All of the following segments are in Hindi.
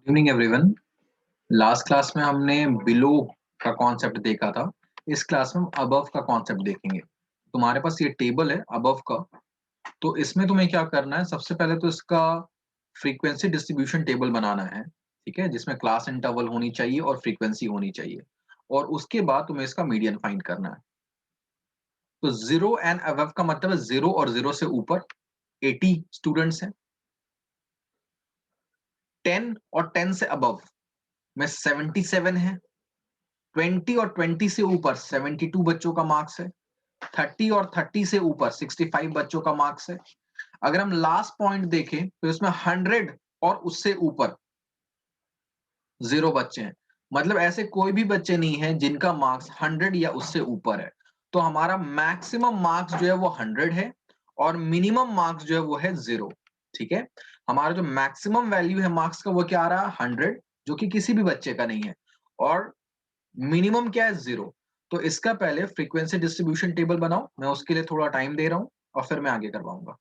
Good evening everyone. Last class में हमने बिलो का कॉन्सेप्ट देखा था। इस क्लास में हम अबव का कॉन्सेप्ट देखेंगे। तुम्हारे पास ये टेबल है अबव का, तो इसमें तुम्हें क्या करना है, सबसे पहले तो इसका फ्रीक्वेंसी डिस्ट्रीब्यूशन टेबल बनाना है। ठीक है, जिसमें क्लास इंटरवल होनी चाहिए और फ्रीक्वेंसी होनी चाहिए, और उसके बाद तुम्हें इसका मीडियन फाइंड करना है। तो जीरो एंड अबव का मतलब है जीरो और जीरो से ऊपर 80 स्टूडेंट्स हैं, 10 और 10 से अबव में 77 है, 20 और 20 से ऊपर 72 बच्चों का मार्क्स है, 30 और 30 से ऊपर 65 बच्चों का मार्क्स है। अगर हम लास्ट पॉइंट देखें तो इसमें 100 और उससे ऊपर 0 बच्चे हैं। मतलब ऐसे कोई भी बच्चे नहीं है जिनका मार्क्स 100 या उससे ऊपर है। तो हमारा मैक्सिमम मार्क्स जो है वो 100 है और मिनिमम मार्क्स जो है वो है 0। ठीक है, हमारा जो मैक्सिमम वैल्यू है मार्क्स का वो क्या आ रहा है 100, जो कि किसी भी बच्चे का नहीं है, और मिनिमम क्या है 0। तो इसका पहले फ्रीक्वेंसी डिस्ट्रीब्यूशन टेबल बनाओ, मैं उसके लिए थोड़ा टाइम दे रहा हूं और फिर मैं आगे करवाऊंगा।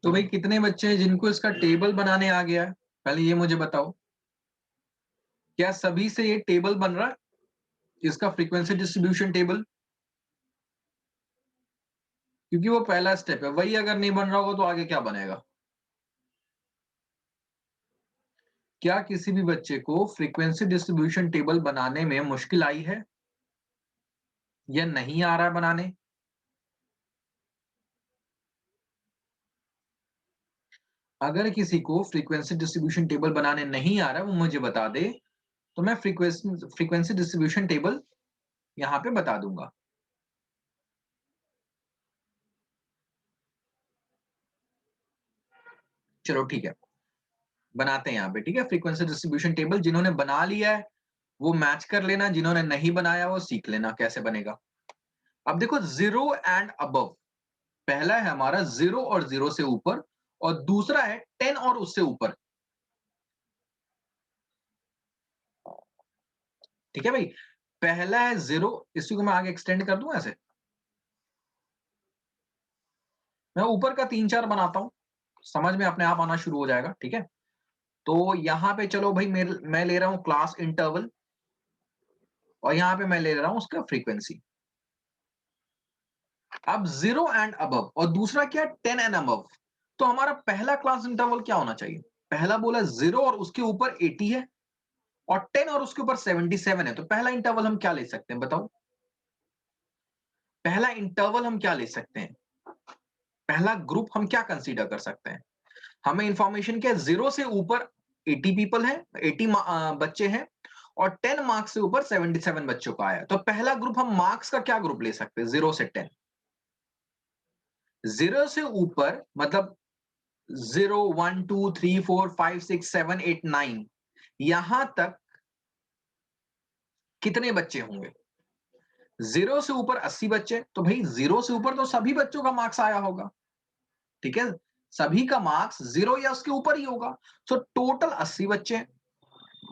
तो भाई कितने बच्चे हैं जिनको इसका टेबल बनाने आ गया है, पहले ये मुझे बताओ। क्या सभी से ये टेबल बन रहा है, इसका फ्रीक्वेंसी डिस्ट्रीब्यूशन टेबल? क्योंकि वो पहला स्टेप है, वही अगर नहीं बन रहा होगा तो आगे क्या बनेगा? क्या किसी भी बच्चे को फ्रीक्वेंसी डिस्ट्रीब्यूशन टेबल बनाने में मुश्किल आई है या नहीं आ रहा है बनाने? अगर किसी को फ्रीक्वेंसी डिस्ट्रीब्यूशन टेबल बनाने नहीं आ रहा वो मुझे बता दे, तो मैं फ्रीक्वेंसी डिस्ट्रीब्यूशन टेबल यहाँ पे बता दूंगा। चलो ठीक है, बनाते हैं यहाँ पे। ठीक है, फ्रीक्वेंसी डिस्ट्रीब्यूशन टेबल जिन्होंने बना लिया है वो मैच कर लेना, जिन्होंने नहीं बनाया वो सीख लेना कैसे बनेगा। अब देखो, 0 एंड अबव, पहला है हमारा 0 और 0 से ऊपर, और दूसरा है 10 और उससे ऊपर। ठीक है भाई, पहला है 0, इसी को मैं आगे एक्सटेंड कर दूं ऐसे, मैं ऊपर का 3-4 बनाता हूं, समझ में अपने आप आना शुरू हो जाएगा। ठीक है, तो यहां पे चलो भाई, मैं ले रहा हूं क्लास इंटरवल, और यहां पे मैं ले रहा हूं उसका फ्रीक्वेंसी। अब 0 एंड अबव और दूसरा क्या, 10 एंड अबव। तो हमारा पहला क्लास इंटरवल क्या होना चाहिए, पहला बोला 0 और उसके ऊपर 80 है, और 10 और उसके ऊपर 77 है, तो पहला इंटरवल हम क्या ले सकते हैं बताओ, पहला इंटरवल हम क्या ले सकते हैं, पहला ग्रुप हम क्या कंसीडर कर सकते हैं। हमें इंफॉर्मेशन क्या, 0 से ऊपर 80 पीपल है, 80 बच्चे हैं, और 10 मार्क्स से ऊपर 77 बच्चों का आया, तो पहला ग्रुप हम मार्क्स का क्या ग्रुप ले सकते हैं, 0 से 10। 0 से ऊपर मतलब 0 1 2 3 4 5 6 7 8 9, यहां तक कितने बच्चे होंगे, 0 से ऊपर 80 बच्चे, तो भाई 0 से ऊपर तो सभी बच्चों का मार्क्स आया होगा। ठीक है, सभी का मार्क्स 0 या उसके ऊपर ही होगा। सो टोटल 80 बच्चे हैं,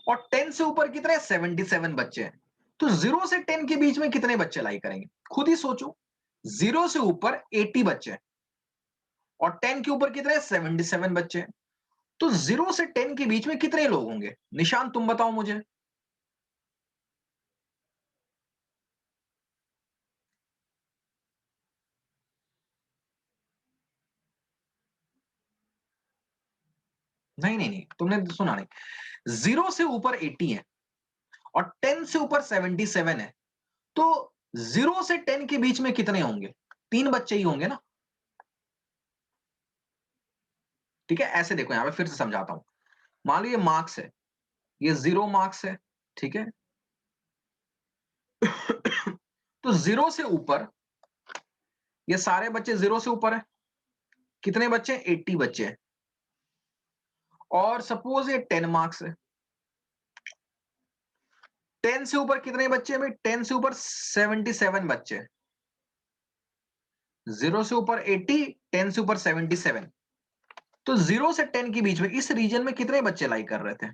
और 10 से ऊपर कितने, 77 बच्चे हैं। तो 0 से 10 के बीच में कितने बच्चे लाई करेंगे, खुद ही सोचो। 0 से ऊपर 80 बच्चे हैं, और 10 के ऊपर कितने, 77 बच्चे हैं। तो 0 से 10 के बीच में कितने लोग होंगे, निशान तुम बताओ मुझे। नहीं नहीं नहीं, तुमने सुना नहीं। 0 से ऊपर 80 है, और 10 से ऊपर 77 है, तो 0 से 10 के बीच में कितने होंगे, 3 बच्चे ही होंगे ना। ठीक है, ऐसे देखो, यहां पे फिर से समझाता हूं। मान लो ये मार्क्स है, ये 0 मार्क्स है। ठीक है, तो 0 से ऊपर ये सारे बच्चे 0 से ऊपर है, कितने बच्चे, 80 बच्चे हैं, और सपोज ये 10 मार्क्स है। 10 से ऊपर कितने बच्चे हैं भाई, 10 से ऊपर 77 बच्चे, 0 से ऊपर 80, 10 से ऊपर 77। तो 0 से 10 के बीच में इस रीजन में कितने बच्चे लाई कर रहे थे,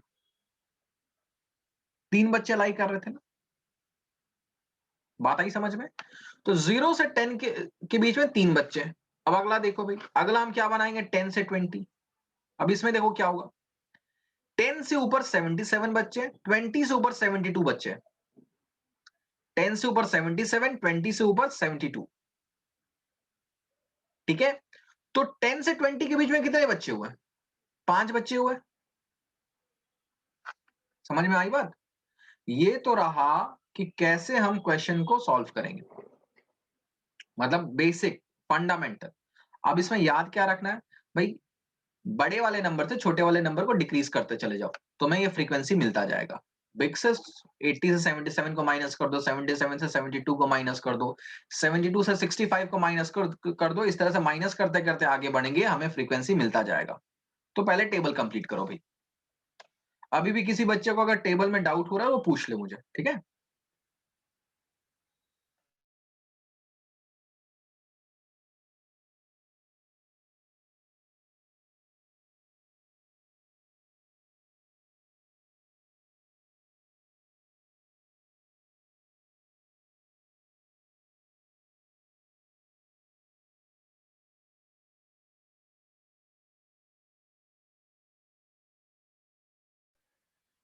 3 बच्चे लाई कर रहे थे ना। बात आई समझ में। तो 0 से 10 के बीच में 3 बच्चे। अब अगला देखो भाई, अगला हम क्या बनाएंगे, 10 से 20। अब इसमें देखो क्या होगा, 10 से ऊपर 77 बच्चे, 20 से ऊपर 72 बच्चे, 10 से ऊपर 77, 20 से ऊपर 72। ठीक है, तो 10 से 20 के बीच में कितने बच्चे हुए, 5 बच्चे हुए। समझ में आई बात। ये तो रहा कि कैसे हम क्वेश्चन को सॉल्व करेंगे, मतलब बेसिक, फंडामेंटल। अब इसमें याद क्या रखना है भाई, बड़े वाले नंबर से छोटे वाले नंबर को डिक्रीज करते चले जाओ, तुम्हें ये फ्रीक्वेंसी मिलता जाएगा। बिग से 80 से 77 को माइनस कर दो, 77 से 72 को माइनस कर दो, 72 से 65 को माइनस कर दो, इस तरह से माइनस करते करते आगे बढ़ेंगे, हमें फ्रीक्वेंसी मिलता जाएगा। तो पहले टेबल कंप्लीट करो भाई। अभी भी किसी बच्चे को अगर टेबल में डाउट हो रहा है वो पूछ ले मुझे, ठीक है।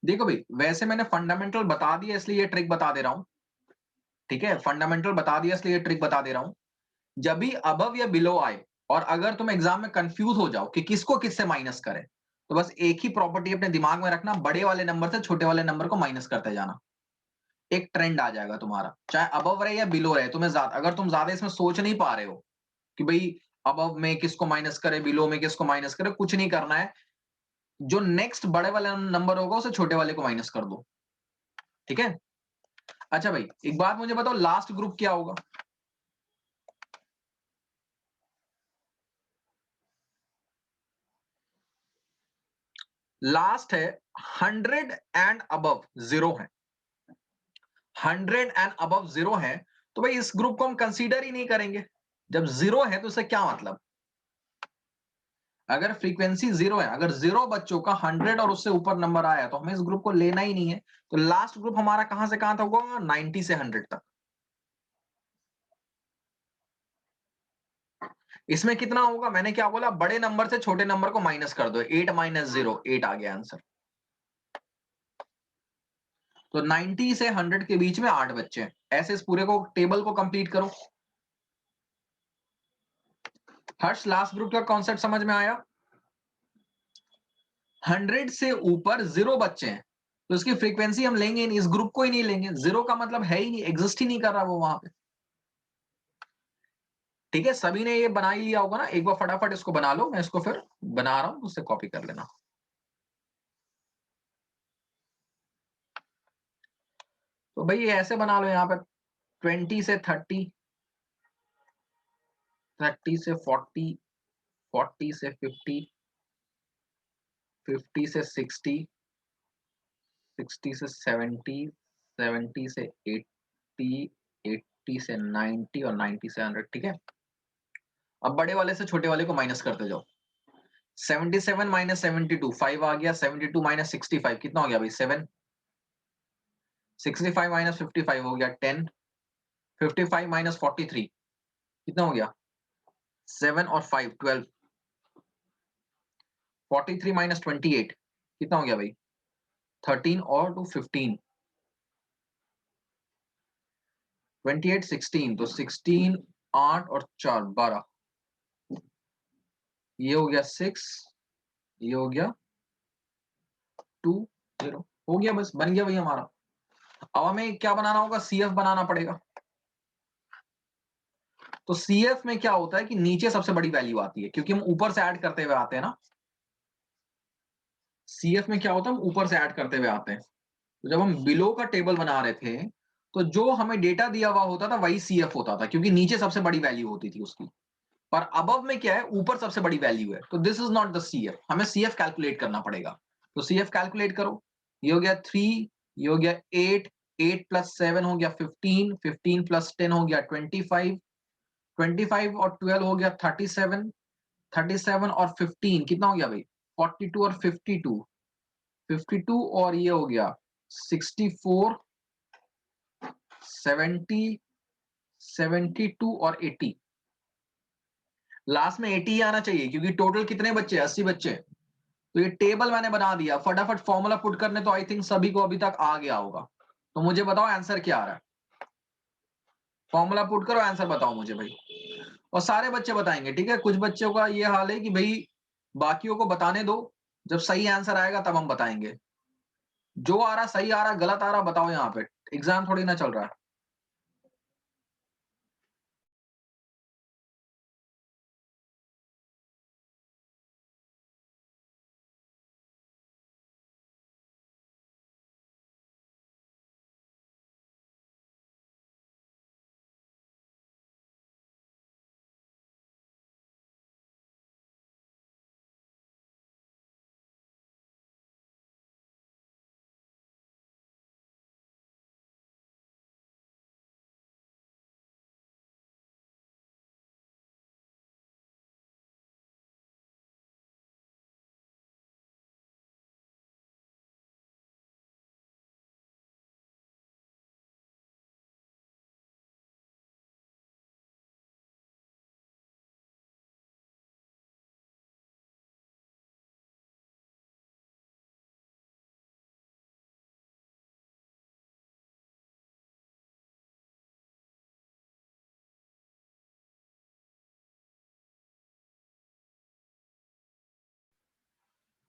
देखो भाई, वैसे मैंने फंडामेंटल बता दिया इसलिए ये ट्रिक बता दे रहा हूं। ठीक है, फंडामेंटल बता दिया इसलिए ये ट्रिक बता दे रहा हूं। जब भी अबव या बिलो आए, और अगर तुम एग्जाम में कंफ्यूज हो जाओ कि किसको किससे माइनस करें, तो बस एक ही प्रॉपर्टी अपने दिमाग में रखना, बड़े वाले नंबर से छोटे वाले नंबर को माइनस करते जाना। एक ट्रेंड आ जाएगा तुम्हारा, चाहे अबव रहे या बिलो रहे। तुम्हें ज्यादा, अगर तुम ज्यादा इसमें सोच नहीं पा रहे हो कि भाई अबव में किसको माइनस करे, बिलो में किसको माइनस करे, कुछ नहीं करना है। जो नेक्स्ट बड़े वाला नंबर होगा उसे छोटे वाले को माइनस कर दो, ठीक है। अच्छा भाई एक बात मुझे बताओ, लास्ट ग्रुप क्या होगा? लास्ट है 100 एंड अबव, 0 है। 100 एंड अबव 0 है, तो भाई इस ग्रुप को हम कंसीडर ही नहीं करेंगे। जब 0 है तो इससे क्या मतलब? अगर फ्रीक्वेंसी 0 है, अगर 0 बच्चों का 100 और उससे ऊपर नंबर आया तो हमें इस ग्रुप को लेना ही नहीं है। तो लास्ट ग्रुप हमारा कहां से कहां तक होगा? 90 से 100 तक। इसमें कितना होगा? मैंने क्या बोला, बड़े नंबर से छोटे नंबर को माइनस कर दो। 8 माइनस 0, 8 आ गया आंसर। तो 90 से 100 के बीच में 8 बच्चे हैं। ऐसे इस पूरे को टेबल को कंप्लीट करो। हर्ष, लास्ट ग्रुप का कॉन्सेप्ट समझ में आया? 100 से ऊपर 0 बच्चे हैं तो इसकी फ्रीक्वेंसी हम लेंगे नहीं, इस ग्रुप को ही नहीं लेंगे। 0 का मतलब है ही नहीं, एग्जिस्ट ही नहीं कर रहा वो वहां पे। ठीक है, सभी ने ये बना ही लिया होगा ना? एक बार फटाफट इसको बना लो, मैं इसको फिर बना रहा हूं, उससे कॉपी कर लेना। तो भाई ये ऐसे बना लो, यहाँ पे 20 से 30, 30 से 40, 40 से 50, 50 से 60, 60 से 70, 70 से 80, 80 से 90 और 90 से 100। ठीक है, अब बड़े वाले से छोटे वाले को माइनस करते जाओ। 77 माइनस 72, 5 आ गया। 72 माइनस 65 कितना हो गया भाई? 7। 65 माइनस 55 हो गया 10। 55 माइनस 43 कितना हो गया? 7 और 5 12। 43 माइनस 28 कितना हो गया भाई? 13 और 2 15। 28 16, तो 16 8 और 4 12। ये हो गया 6, ये हो गया 2 0। हो गया, बस बन गया भाई हमारा। अब हमें क्या बनाना होगा? सीएफ बनाना पड़ेगा। तो सीएफ में क्या होता है कि नीचे सबसे बड़ी वैल्यू आती है, क्योंकि हम ऊपर से ऐड करते हुए आते हैं ना। सीएफ में क्या होता है, हम ऊपर से ऐड करते हुए आते हैं। तो जब हम बिलो का टेबल बना रहे थे तो जो हमें डेटा दिया हुआ होता था वही सीएफ होता था, क्योंकि नीचे सबसे बड़ी वैल्यू होती थी उसकी। पर अबव में क्या है, ऊपर सबसे बड़ी वैल्यू है, तो this is not the CF. हमें सीएफ कैलकुलेट करना पड़ेगा। तो सीएफ कैलकुलेट करो। ये हो गया 3, ये हो गया 8, 8 प्लस 7 हो गया 15, 15 प्लस 10 हो गया 25, 25 और 12 हो गया 37, 37 और 15 कितना हो गया भाई? 42 और 52, 52 और ये हो गया 64, 70, 72 और 80। लास्ट में 80 ही आना चाहिए, क्योंकि टोटल कितने बच्चे? 80 बच्चे। तो ये टेबल मैंने बना दिया। फटाफट फॉर्मूला पुट करने तो आई थिंक सभी को अभी तक आ गया होगा। तो मुझे बताओ आंसर क्या आ रहा है? फॉर्मूला पुट करो, आंसर बताओ मुझे भाई। और सारे बच्चे बताएंगे, ठीक है। कुछ बच्चों का ये हाल है कि भाई बाकियों को बताने दो, जब सही आंसर आएगा तब हम बताएंगे। जो आ रहा सही आ रहा, गलत आ रहा बताओ। यहाँ पे एग्जाम थोड़ी ना चल रहा है।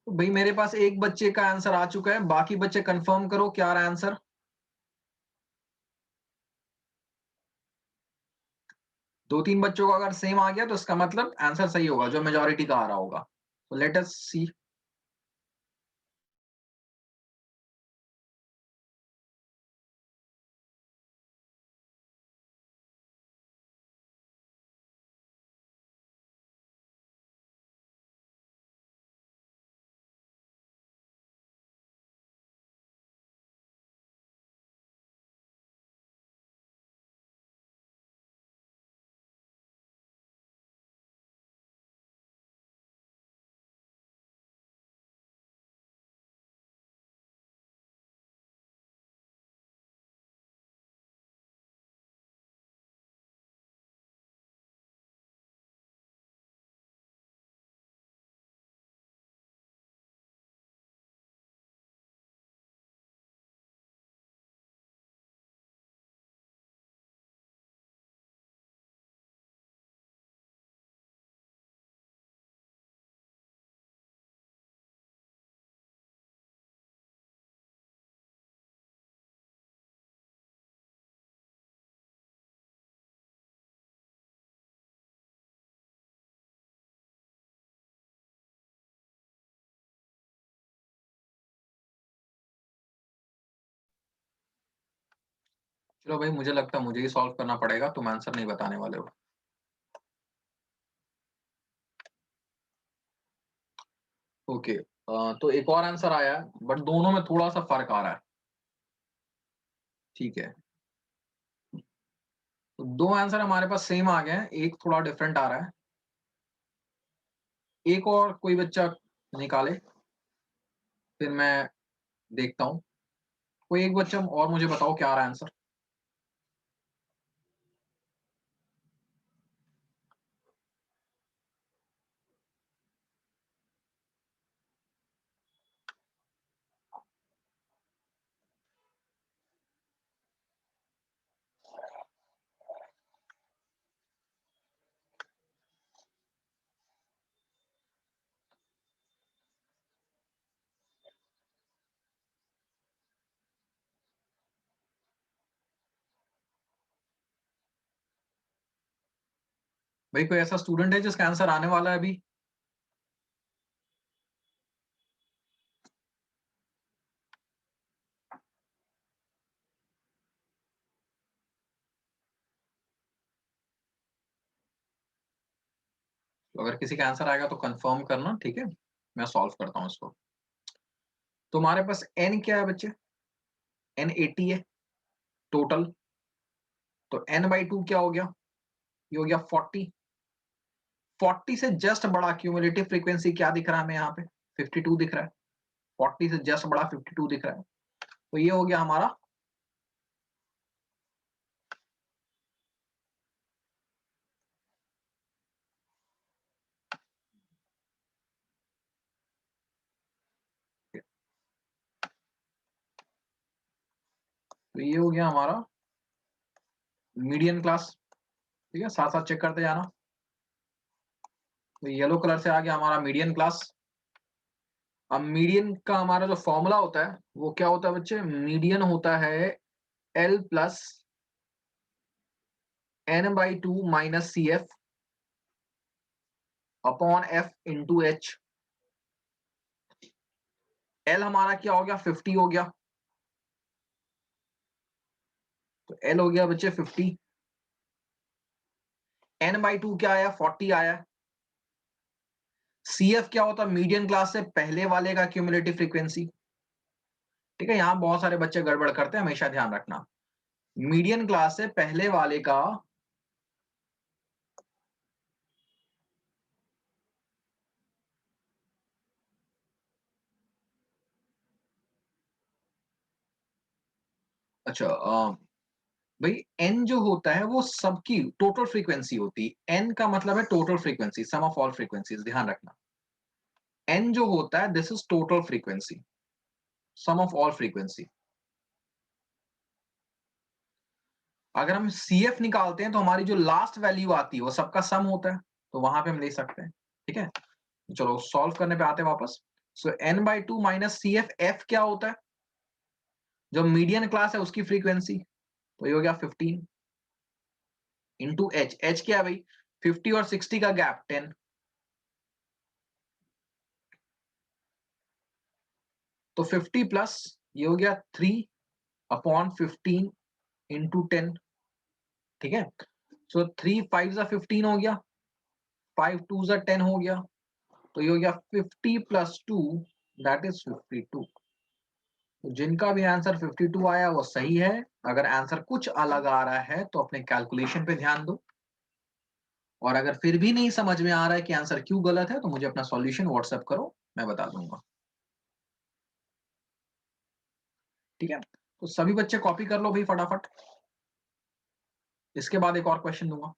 तो भाई मेरे पास एक बच्चे का आंसर आ चुका है, बाकी बच्चे कंफर्म करो क्या आ रहा है आंसर। 2-3 बच्चों का अगर सेम आ गया तो इसका मतलब आंसर सही होगा, जो मेजॉरिटी का आ रहा होगा। तो लेट अस सी। चलो भाई, मुझे लगता है मुझे ही सॉल्व करना पड़ेगा, तुम आंसर नहीं बताने वाले हो। ओके, तो एक और आंसर आया है, बट दोनों में थोड़ा सा फर्क आ रहा है। ठीक है, तो दो आंसर हमारे पास सेम आ गए हैं, एक थोड़ा डिफरेंट आ रहा है। एक और कोई बच्चा निकाले, फिर मैं देखता हूँ। कोई एक बच्चा और मुझे बताओ क्या आ रहा है आंसर। भाई कोई ऐसा स्टूडेंट है जिसका आंसर आने वाला है अभी? तो अगर किसी का आंसर आएगा तो कंफर्म करना, ठीक है, मैं सॉल्व करता हूँ इसको। तो हमारे पास n क्या है बच्चे? n 80 है टोटल। तो n बाई 2 क्या हो गया? ये हो गया 40। 40 से जस्ट बड़ा क्यूमुलेटिव फ्रीक्वेंसी क्या दिख रहा है हमें यहाँ पे? 52 दिख रहा है। 40 से जस्ट बड़ा 52 दिख रहा है। तो ये हो गया हमारा तो ये हो गया हमारा मीडियन क्लास। ठीक है, साथ साथ चेक करते जाना। तो येलो कलर से आ गया हमारा मीडियन क्लास। अब मीडियन का हमारा जो फॉर्मूला होता है वो क्या होता है बच्चे? मीडियन होता है L plus n by 2 minus C F upon F into H. L हमारा क्या हो गया? 50 हो गया। तो एल हो गया बच्चे 50। n बाई 2 क्या आया? 40 आया। सी एफ क्या होता है? मीडियन क्लास से पहले वाले का क्यूमुलेटिव फ्रीक्वेंसी। ठीक है, यहां बहुत सारे बच्चे गड़बड़ करते हैं, हमेशा ध्यान रखना। मीडियन क्लास से पहले वाले का अच्छा भाई एन जो होता है वो सबकी टोटल फ्रीक्वेंसी होती है। एन का मतलब है total frequency, sum of all frequencies, ध्यान रखना। एन जो होता है this is total frequency, sum of all frequency. अगर हम सी एफ निकालते हैं तो हमारी जो लास्ट वैल्यू आती है वो सबका सम होता है, तो वहां पे हम ले सकते हैं। ठीक है, चलो सॉल्व करने पे आते हैं वापस। So n by 2 minus C f, f क्या होता है? जो मीडियन क्लास है उसकी फ्रीक्वेंसी। तो ये हो गया 15। इंटू एच, एच क्या है भाई 50 और 60 का गैप 10, तो 50 प्लस ये हो गया 3 अपॉन 15 इंटू 10, ठीक है। सो 3 5 जा 15 हो गया, 5 2 जा 10 हो गया, तो ये हो गया 50 प्लस 2 दैट इज 52। तो जिनका भी आंसर 52 आया वो सही है। अगर आंसर कुछ अलग आ रहा है तो अपने कैलकुलेशन पे ध्यान दो, और अगर फिर भी नहीं समझ में आ रहा है कि आंसर क्यों गलत है तो मुझे अपना सॉल्यूशन व्हाट्सएप करो, मैं बता दूंगा, ठीक है। तो सभी बच्चे कॉपी कर लो भाई फटाफट, इसके बाद एक और क्वेश्चन दूंगा।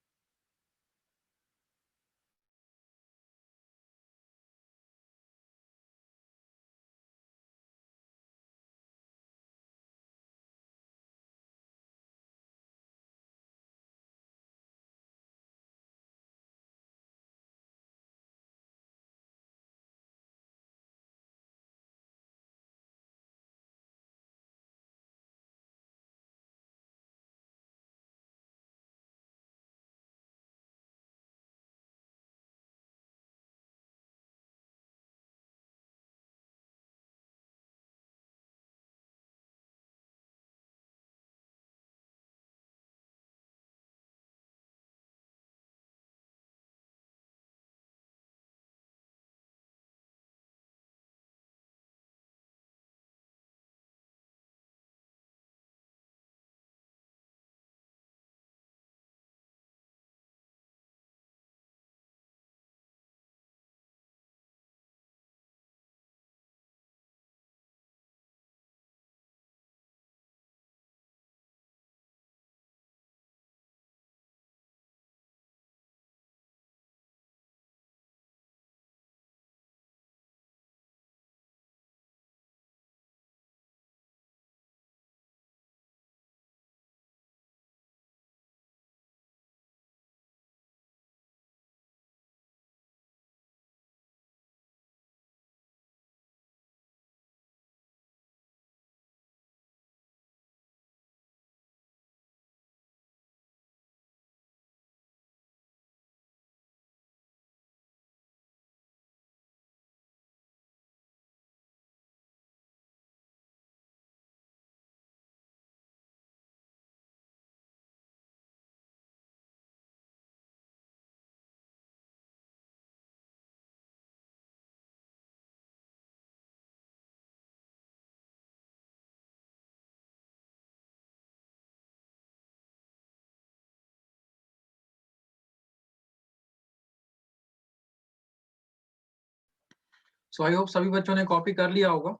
सो आई होप सभी बच्चों ने कॉपी कर लिया होगा।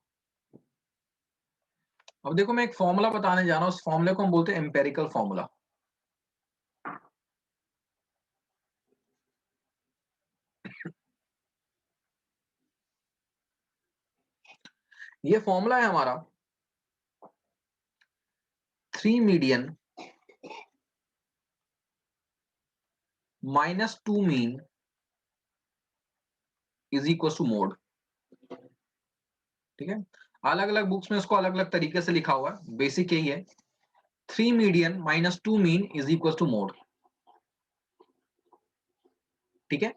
अब देखो मैं एक फॉर्मूला बताने जा रहा हूं, उस फॉर्मूले को हम बोलते हैं एम्पेरिकल फॉर्मूला। ये फॉर्मूला है हमारा 3 median minus 2 mean is equal to mode, ठीक है। अलग अलग बुक्स में इसको अलग अलग तरीके से लिखा हुआ है, बेसिक यही है 3 median minus 2 mean is equal to mode, ठीक है।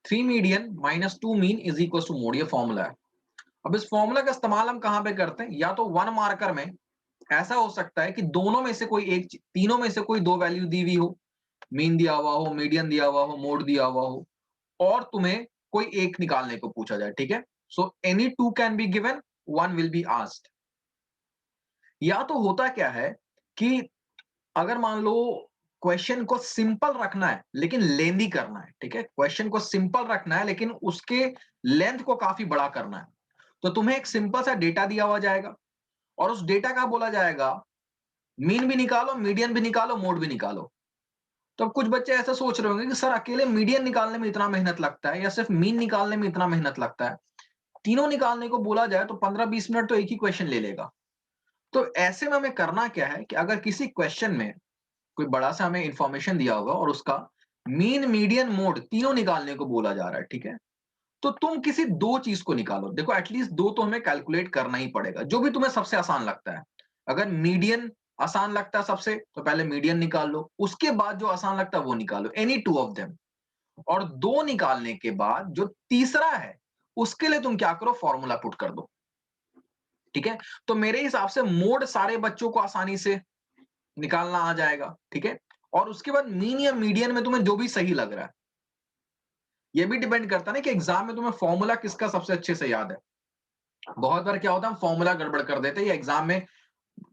3 median minus 2 mean is equal to mode, ये फॉर्मूला है। अब इस फॉर्मूला का इस्तेमाल हम कहां पे करते हैं, या तो 1 मार्कर में ऐसा हो सकता है कि दोनों में से कोई एक, तीनों में से कोई दो वैल्यू दी हुई हो, मीन दिया हुआ हो, मीडियन दिया हुआ हो, मोड दिया हुआ हो, और तुम्हें कोई एक निकालने को पूछा जाए, ठीक है। So any two can be given, one will be asked. या तो होता क्या है कि अगर मान लो क्वेश्चन को सिंपल रखना है लेकिन लेंदी करना है, ठीक है, क्वेश्चन को सिंपल रखना है लेकिन उसके लेंथ को काफी बड़ा करना है, तो तुम्हें एक सिंपल सा डेटा दिया हुआ जाएगा और उस डेटा का बोला जाएगा मीन भी निकालो, मीडियन भी निकालो, मोड भी निकालो। तो अब कुछ बच्चे ऐसा सोच रहे होंगे कि सर अकेले मीडियन निकालने में इतना मेहनत लगता है या सिर्फ मीन निकालने में इतना मेहनत लगता है, तीनों निकालने को बोला जाए तो 15-20 मिनट तो एक ही क्वेश्चन ले लेगा। तो ऐसे में हमें करना क्या है कि अगर किसी क्वेश्चन में कोई बड़ा सा हमें इंफॉर्मेशन दिया होगा और उसका मीन मीडियन मोड तीनों निकालने को बोला जा रहा है, ठीक है, तो तुम किसी दो चीज को निकालो। देखो एटलीस्ट दो तो हमें कैलकुलेट करना ही पड़ेगा, जो भी तुम्हें सबसे आसान लगता है। अगर मीडियन आसान लगता है सबसे तो पहले मीडियन निकाल लो, उसके बाद जो आसान लगता है वो निकालो, एनी टू ऑफ देम। और दो निकालने के बाद जो तीसरा है उसके लिए तुम क्या करो, फॉर्मूला पुट कर दो। ठीक है, तो मेरे हिसाब से मोड सारे बच्चों को आसानी से निकालना आ जाएगा। ठीक है, और उसके बाद मीन या मीडियन में तुम्हें जो भी सही लग रहा है, ये भी डिपेंड करता है ना कि एग्जाम में तुम्हें फॉर्मूला किसका सबसे अच्छे से याद है। बहुत बार क्या होता है, हम फॉर्मूला गड़बड़ कर देते हैं, या एग्जाम में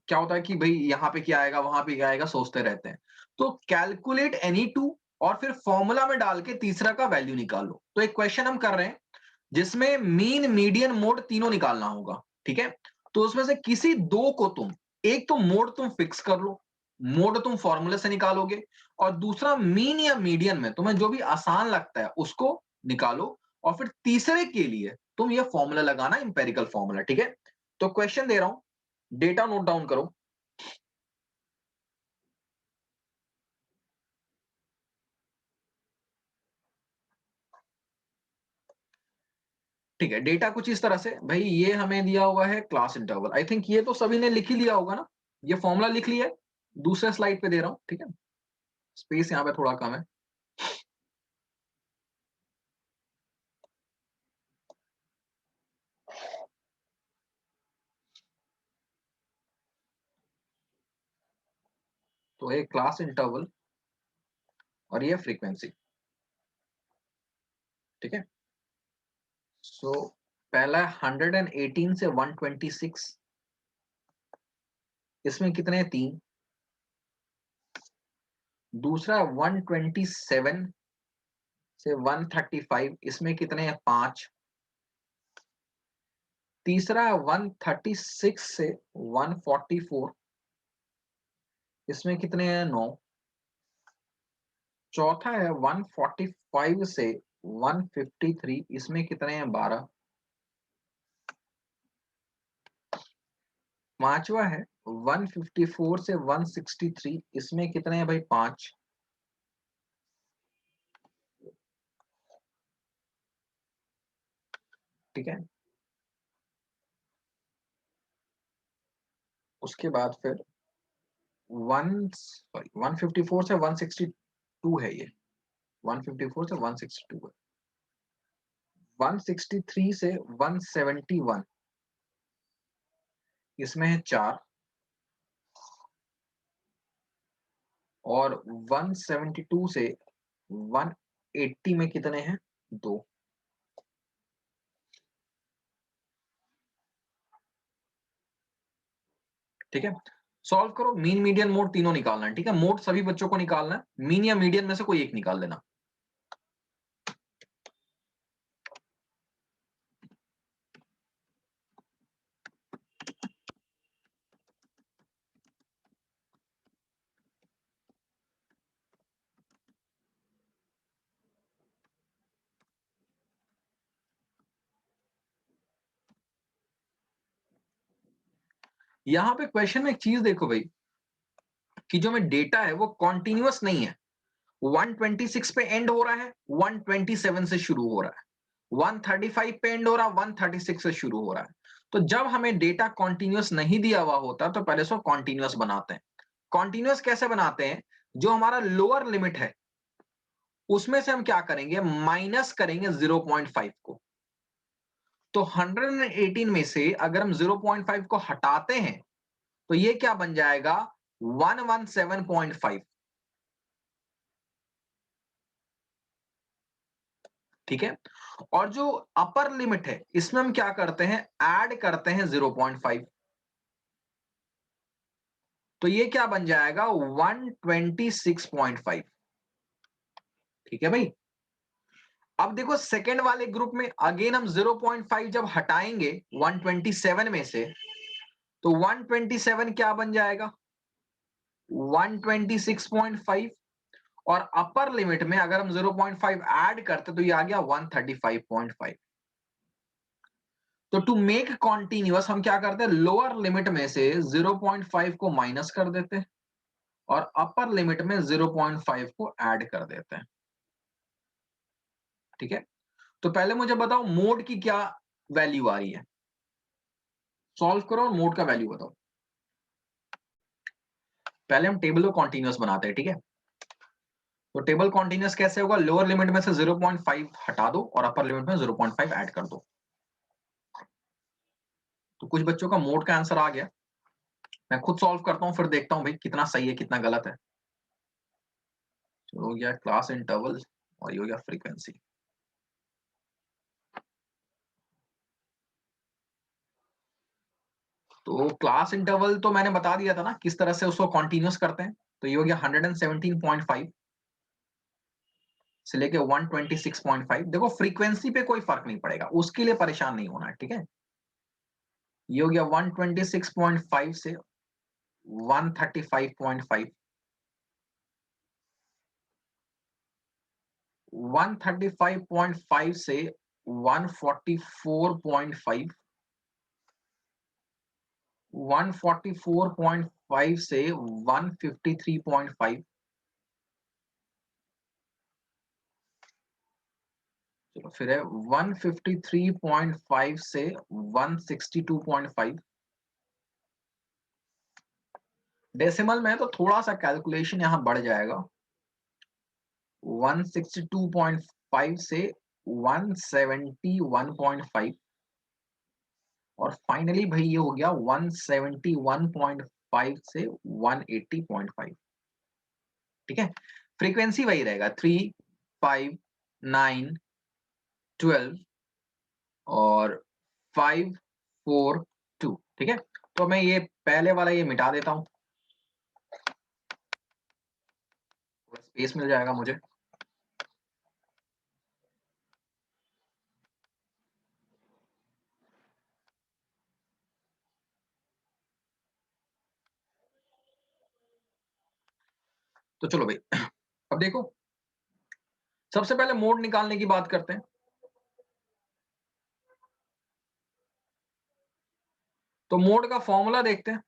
क्या होता है कि भाई यहाँ पे क्या आएगा वहां पे क्या आएगा सोचते रहते हैं। तो कैलकुलेट एनी टू और फिर फॉर्मूला में डाल के तीसरा का वैल्यू निकाल लो। तो एक क्वेश्चन हम कर रहे हैं जिसमें मीन मीडियन मोड तीनों निकालना होगा। ठीक है, तो उसमें से किसी दो को तुम, एक तो मोड तुम फिक्स कर लो, मोड तुम फॉर्मूले से निकालोगे, और दूसरा मीन या मीडियन में तुम्हें जो भी आसान लगता है उसको निकालो, और फिर तीसरे के लिए तुम ये फॉर्मूला लगाना, इंपेरिकल फॉर्मूला। ठीक है, तो क्वेश्चन दे रहा हूं, डेटा नोट डाउन करो। ठीक है, डेटा कुछ इस तरह से, भाई ये हमें दिया हुआ है क्लास इंटरवल, आई थिंक ये तो सभी ने लिख ही लिया होगा ना, ये फॉर्मूला लिख लिया है, दूसरे स्लाइड पे दे रहा हूं। ठीक है, स्पेस यहाँ पे थोड़ा कम है। तो ये क्लास इंटरवल और ये फ्रीक्वेंसी। ठीक है, सो पहला 118 से 126, इसमें कितने हैं, 3। दूसरा 127 से 135, इसमें कितने हैं, 5। तीसरा 136 से 144, इसमें कितने हैं, 9। चौथा है 145 से 153, इसमें कितने हैं, 12। पांचवा है 154 से 163, इसमें कितने हैं भाई, 5। ठीक है, उसके बाद फिर 154 से 162 है ये, 154 से 162 है। 163 से 171, इसमें है 4। और 172 से 180 में कितने हैं, 2। ठीक है, सॉल्व करो, मीन मीडियन मोड तीनों निकालना है। ठीक है, मोड सभी बच्चों को निकालना है, मीन या मीडियन में से कोई एक निकाल लेना। यहां पे क्वेश्चन में एक चीज देखो भाई, कि जो में डेटा है वो कॉन्टिन्यूअस नहीं है। 126 पे एंड हो रहा है, 127 से शुरू हो रहा है, 135 पे एंड हो रहा है, 136 से शुरू हो रहा है। तो जब हमें डेटा कॉन्टिन्यूअस नहीं दिया हुआ होता तो पहले से कॉन्टिन्यूअस बनाते हैं। कॉन्टिन्यूअस कैसे बनाते हैं, जो हमारा लोअर लिमिट है उसमें से हम क्या करेंगे, माइनस करेंगे 0.5 को। तो 118 में से अगर हम 0.5 को हटाते हैं तो ये क्या बन जाएगा, 117.5। ठीक है, और जो अपर लिमिट है इसमें हम क्या करते हैं, ऐड करते हैं 0.5। तो ये क्या बन जाएगा, 126.5। ठीक है भाई, अब देखो सेकेंड वाले ग्रुप में अगेन हम 0.5 जब हटाएंगे 127 में से, तो 127 क्या बन जाएगा, 126.5। और अपर लिमिट में अगर हम 0.5 ऐड करते तो ये आ गया 135.5। तो टू मेक कॉन्टिन्यूअस हम क्या करते हैं, लोअर लिमिट में से 0.5 को माइनस कर देते हैं और अपर लिमिट में 0.5 को ऐड कर देते हैं। ठीक है, तो पहले मुझे बताओ मोड की क्या वैल्यू आ रही है, सॉल्व करो और मोड का वैल्यू बताओ। पहले हम टेबल को कॉन्टिन्यूस बनाते हैं, ठीक है। तो टेबल कॉन्टिन्यूस कैसे होगा, लोअर लिमिट में से 0.5 हटा दो और अपर लिमिट में 0.5 ऐड कर दो। तो कुछ बच्चों का मोड का आंसर आ गया, मैं खुद सॉल्व करता हूं फिर देखता हूं भाई कितना सही है कितना गलत है। तो हो गया क्लास इंटरवल और ये हो गया फ्रीक्वेंसी। तो क्लास इंटरवल तो मैंने बता दिया था ना किस तरह से उसको कॉन्टिन्यूस करते हैं। तो ये हो गया 117.5 से लेके 126.5। देखो फ्रीक्वेंसी पे कोई फर्क नहीं पड़ेगा, उसके लिए परेशान नहीं होना है, ठीक है। ये हो गया 126.5 से 135.5, 135.5 से 144.5, 144.5 से 153.5, चलो फिर है 153.5 से 162.5। डेसिमल में तो थोड़ा सा कैलकुलेशन यहां बढ़ जाएगा, 162.5 से 171.5 और फाइनली भाई ये हो गया 171.5 से 180.5, ठीक है। फ्रीक्वेंसी वही रहेगा 3, 5, 9, 12 और 5, 4, 2, ठीक है। तो मैं ये पहले वाला ये मिटा देता हूं, स्पेस मिल जाएगा मुझे। तो चलो भाई अब देखो, सबसे पहले मोड निकालने की बात करते हैं। तो मोड का फॉर्मूला देखते हैं।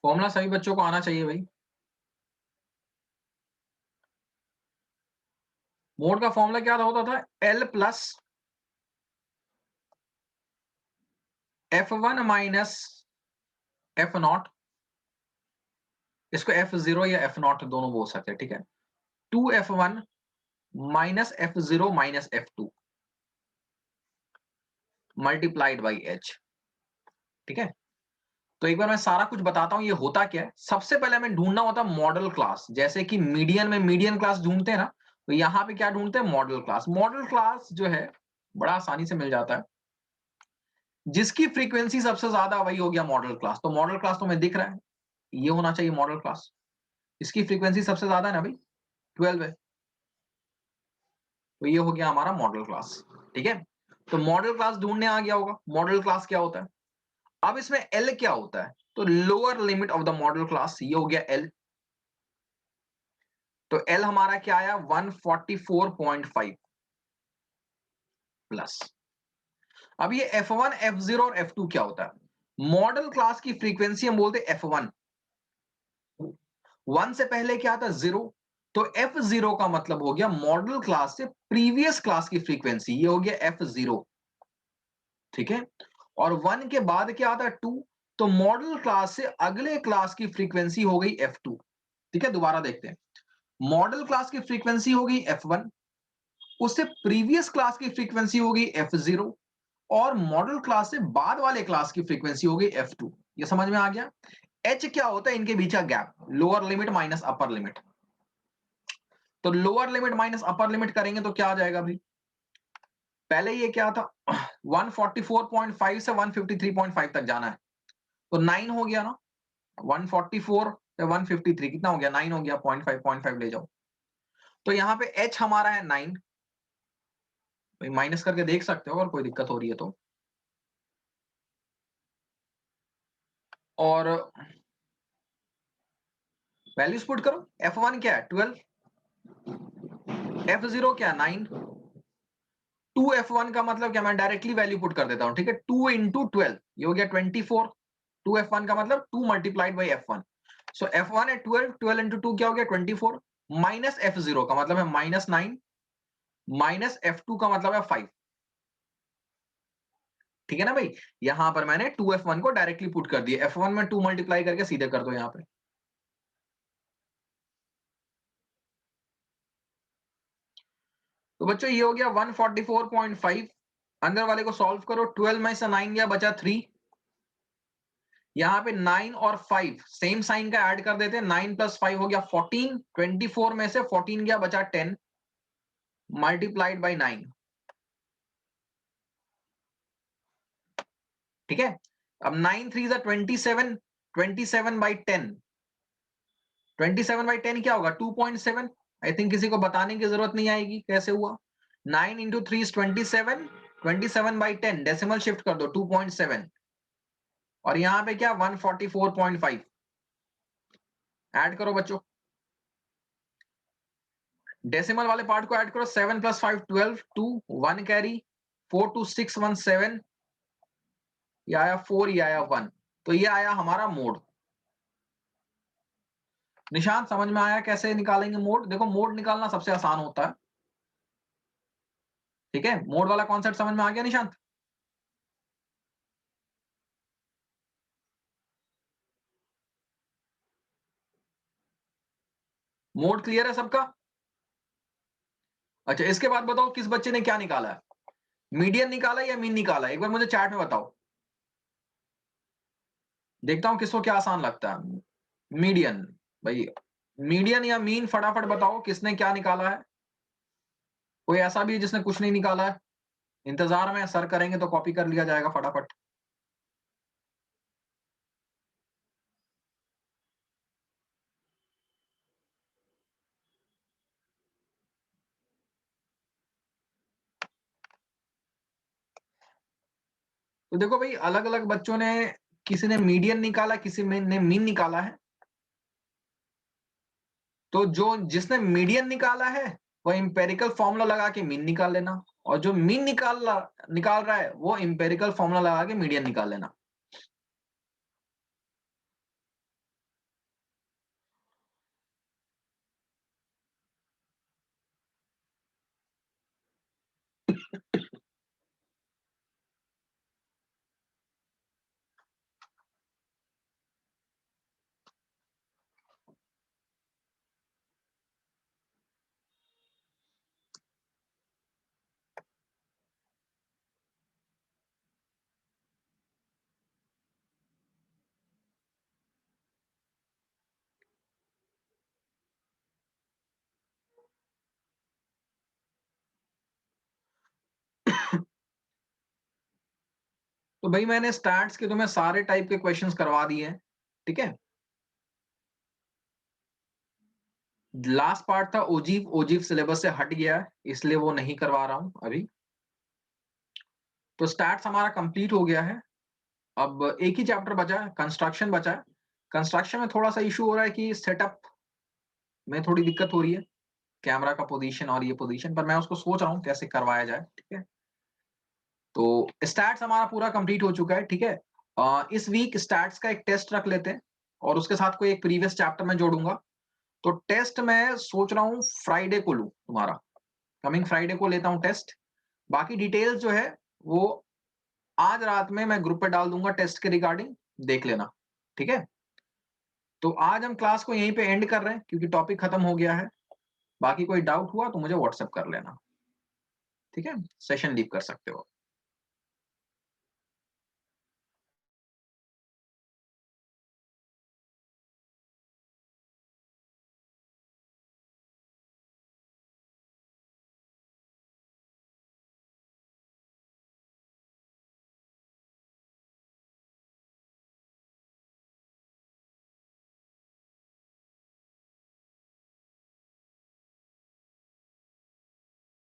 फॉर्मूला सभी बच्चों को आना चाहिए भाई। मोड का फॉर्मूला क्या होता था, L plus F1 minus F0, इसको F0 या F0 दोनों बोल सकते हैं, ठीक है। 2F1 minus F0 minus F2 multiplied by H, ठीक है। तो एक बार मैं सारा कुछ बताता हूं ये होता क्या है। सबसे पहले हमें ढूंढना होता है मॉडल क्लास, जैसे कि मीडियन में मीडियन क्लास ढूंढते हैं ना, तो यहां पे क्या ढूंढते हैं, मॉडल क्लास। मॉडल क्लास जो है बड़ा आसानी से मिल जाता है, जिसकी फ्रीक्वेंसी सबसे ज्यादा वही हो गया मॉडल क्लास। तो मॉडल क्लास तो हमें दिख रहा है, ये होना चाहिए मॉडल क्लास। इसकी फ्रीक्वेंसी सबसे ज्यादा है ना भाई, 12 है, तो ये हो गया हमारा मॉडल क्लास, ठीक है। तो मॉडल क्लास ढूंढने आ गया होगा, मॉडल क्लास क्या होता है। अब इसमें एल क्या होता है, तो lower limit of the model class, ये हो गया एल। तो एल हमारा क्या आया, 144.5 प्लस। अब ये F1, F0 और F2 क्या होता है। मॉडल क्लास की फ्रीक्वेंसी हम बोलते हैं F1, 1 से पहले क्या था, 0। तो F0 का मतलब हो गया मॉडल क्लास से प्रीवियस क्लास की फ्रीक्वेंसी, ये हो गया F0, ठीक है। और 1 के बाद क्या आता है, 2। तो मॉडल क्लास से अगले क्लास की फ्रीक्वेंसी हो गई F2, ठीक है। दोबारा देखते हैं, मॉडल क्लास की फ्रीक्वेंसी हो गई F1, उससे प्रीवियस क्लास की फ्रीक्वेंसी हो गई F0 और मॉडल क्लास से बाद वाले क्लास की फ्रीक्वेंसी हो गई F2। ये समझ में आ गया। H क्या होता है, इनके बीच का gap, lower limit minus upper limit. तो lower limit minus upper limit करेंगे तो क्या आ जाएगा भाई, पहले ये क्या था 144.5 से 153.5 तक जाना है, तो 9 हो गया ना, 144 से 153 कितना हो गया, 9 हो गया, 0.5 ले जाओ। तो यहाँ पे H हमारा है 9, भाई माइनस करके देख सकते हो अगर कोई दिक्कत हो रही है तो। और वैल्यूज पुट करो, F1 क्या है 12, F0 क्या 9, 2F1 का मतलब क्या, मैं डायरेक्टली वैल्यू पुट कर देता हूं, ठीक है। 2 इंटू 12 ये हो गया 24, 2F1 का मतलब 2 multiplied by F1। So F1 है 12, 12 इंटू 2 क्या हो गया 24, माइनस F0 का मतलब है -9, माइनस F2 का मतलब है 5, ठीक है ना भाई, यहां पर मैंने 2f1 को डायरेक्टली पुट कर दिया, f1 में 2 मल्टीप्लाई करके सीधे कर दो यहां पे। तो बच्चों ये हो गया 144.5, अंदर वाले को सॉल्व करो, 12 में से 9 गया, बचा 3, यहाँ पे 9 और 5 सेम साइन का ऐड कर देते हैं, 9 प्लस 5 हो गया 14, 24 में से 14 गया, बचा 10 मल्टीप्लाइड बाई 9। ठीक है, अब 9 3 27, 27 बाई 10, 27 बाई 10 क्या होगा 2.7। आई थिंक किसी को बताने की जरूरत नहीं आएगी कैसे हुआ। 9 इंटू 3 27, 27 बाई 10 डेसिमल शिफ्ट कर दो 2.7, और यहां पे क्या 144.5 ऐड करो बच्चों, डेसिमल वाले पार्ट को ऐड करो, 7 प्लस 5 12, 2 1 कैरी, 4 2 6 1 7, ये आया 4, ये आया 1, तो ये आया हमारा मोड। निशांत समझ में आया कैसे निकालेंगे मोड? देखो मोड निकालना सबसे आसान होता है, ठीक है, मोड वाला कॉन्सेप्ट समझ में आ गया निशांत? मोड क्लियर है सबका? अच्छा, इसके बाद बताओ किस बच्चे ने क्या निकाला है, मीडियन निकाला या मीन निकाला, एक बार मुझे चैट में बताओ, देखता हूं किसको क्या आसान लगता है। मीडियन, भाई मीडियन या मीन फटाफट बताओ किसने क्या निकाला है। कोई ऐसा भी है जिसने कुछ नहीं निकाला है? इंतजार में, सर करेंगे तो कॉपी कर लिया जाएगा फटाफट। तो देखो भाई, अलग अलग बच्चों ने, किसी ने मीडियन निकाला, किसी ने मीन निकाला है। तो जो जिसने मीडियन निकाला है वो इंपेरिकल फॉर्मूला लगा के मीन निकाल लेना, और जो मीन निकाल रहा है वो इंपेरिकल फॉर्मूला लगा के मीडियन निकाल लेना। तो भाई मैंने स्टैट्स के तुम्हें सारे टाइप के क्वेश्चंस करवा दिए हैं, ठीक है। लास्ट पार्ट था ओजीव, ओजीव सिलेबस से हट गया है, इसलिए वो नहीं करवा रहा हूं अभी। तो स्टैट्स हमारा कंप्लीट हो गया है। अब एक ही चैप्टर बचा है, कंस्ट्रक्शन बचा है। कंस्ट्रक्शन में थोड़ा सा इशू हो रहा है कि सेटअप में थोड़ी दिक्कत हो रही है, कैमरा का पोजीशन और ये पोजीशन, पर मैं उसको सोच रहा हूँ कैसे करवाया जाए, ठीक है। तो स्टैट्स हमारा पूरा कंप्लीट हो चुका है, ठीक है। इस वीक स्टैट्स का एक टेस्ट रख लेते हैं, और उसके साथ कोई एक प्रीवियस चैप्टर में जोड़ूंगा। तो टेस्ट मैं सोच रहा हूँ फ्राइडे को लूं तुम्हारा, कमिंग फ्राइडे को लेता हूँ टेस्ट। बाकी डिटेल्स जो है वो आज रात में मैं ग्रुप पे डाल दूंगा टेस्ट के रिगार्डिंग, देख लेना, ठीक है। तो आज हम क्लास को यहीं पे एंड कर रहे हैं क्योंकि टॉपिक खत्म हो गया है। बाकी कोई डाउट हुआ तो मुझे व्हाट्सएप कर लेना, ठीक है, सेशन लीव कर सकते हो।